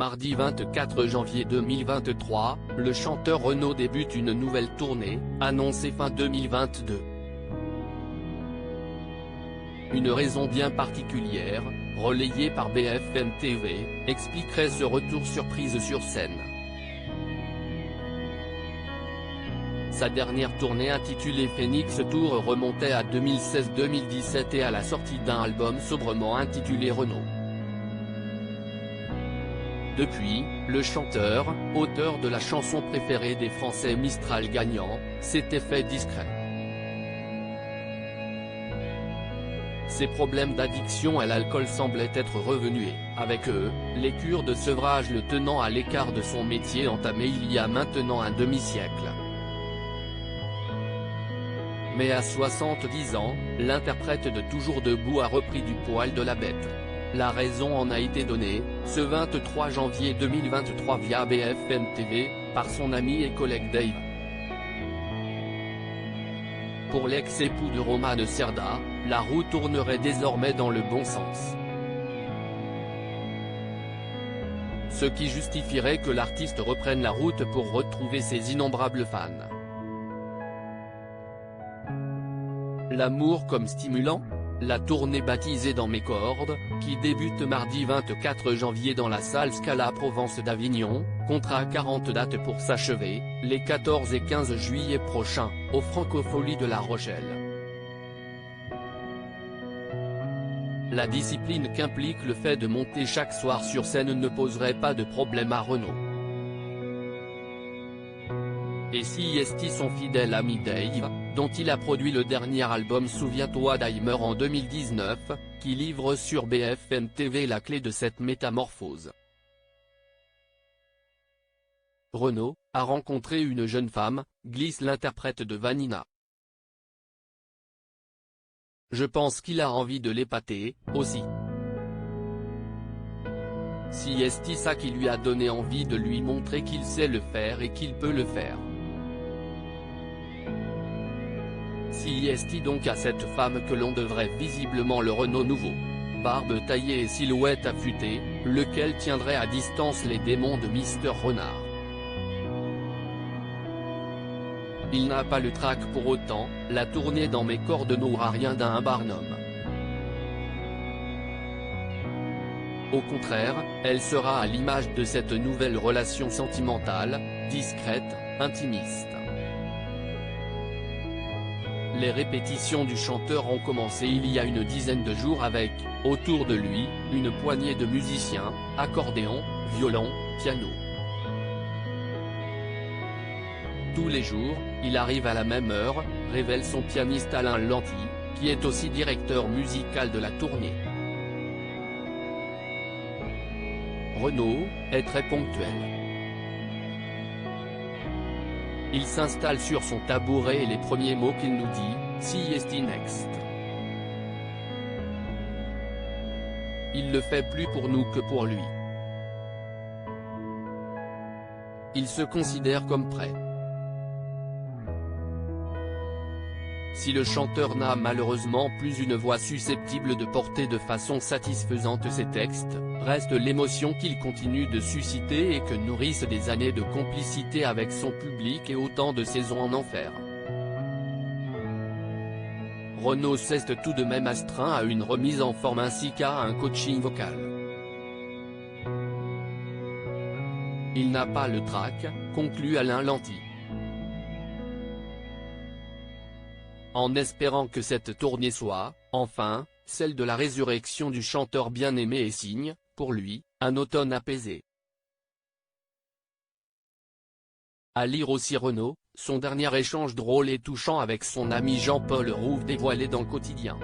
Mardi 24 janvier 2023, le chanteur Renaud débute une nouvelle tournée, annoncée fin 2022. Une raison bien particulière, relayée par BFM TV, expliquerait ce retour surprise sur scène. Sa dernière tournée intitulée Phoenix Tour remontait à 2016-2017 et à la sortie d'un album sobrement intitulé Renaud. Depuis, le chanteur, auteur de la chanson préférée des Français Mistral gagnant, s'était fait discret. Ses problèmes d'addiction à l'alcool semblaient être revenus et, avec eux, les cures de sevrage le tenant à l'écart de son métier entamé il y a maintenant un demi-siècle. Mais à 70 ans, l'interprète de Toujours debout a repris du poil de la bête. La raison en a été donnée, ce 23 janvier 2023 via BFM TV, par son ami et collègue Dave. Pour l'ex-époux de Romane Cerda, la roue tournerait désormais dans le bon sens. Ce qui justifierait que l'artiste reprenne la route pour retrouver ses innombrables fans. L'amour comme stimulant ? La tournée baptisée Dans mes cordes, qui débute mardi 24 janvier dans la salle Scala Provence d'Avignon, comptera 40 dates pour s'achever, les 14 et 15 juillet prochains, aux Francofolies de La Rochelle. La discipline qu'implique le fait de monter chaque soir sur scène ne poserait pas de problème à Renaud. Et si est son fidèle ami Dave, dont il a produit le dernier album Souviens-toi d'Heimer en 2019, qui livre sur BFM TV la clé de cette métamorphose. Renaud a rencontré une jeune femme, glisse l'interprète de Vanina. Je pense qu'il a envie de l'épater, aussi. Si est ça qui lui a donné envie de lui montrer qu'il sait le faire et qu'il peut le faire. Si est donc à cette femme que l'on devrait visiblement le Renaud nouveau. Barbe taillée et silhouette affûtée, lequel tiendrait à distance les démons de Mister Renard. Il n'a pas le trac pour autant, la tournée Dans mes cordes n'aura rien d'un Barnum. Au contraire, elle sera à l'image de cette nouvelle relation sentimentale, discrète, intimiste. Les répétitions du chanteur ont commencé il y a une dizaine de jours avec, autour de lui, une poignée de musiciens, accordéon, violon, piano. Tous les jours, il arrive à la même heure, révèle son pianiste Alain Lanty, qui est aussi directeur musical de la tournée. Renaud est très ponctuel. Il s'installe sur son tabouret et les premiers mots qu'il nous dit, « Si est next ». Il le fait plus pour nous que pour lui. Il se considère comme prêt. Si le chanteur n'a malheureusement plus une voix susceptible de porter de façon satisfaisante ses textes, reste l'émotion qu'il continue de susciter et que nourrissent des années de complicité avec son public et autant de saisons en enfer. Renaud s'est tout de même astreint à une remise en forme ainsi qu'à un coaching vocal. Il n'a pas le trac, conclut Alain Lanty. En espérant que cette tournée soit, enfin, celle de la résurrection du chanteur bien-aimé et signe, pour lui, un automne apaisé. À lire aussi Renaud, son dernier échange drôle et touchant avec son ami Jean-Paul Rouve dévoilé dans Quotidien.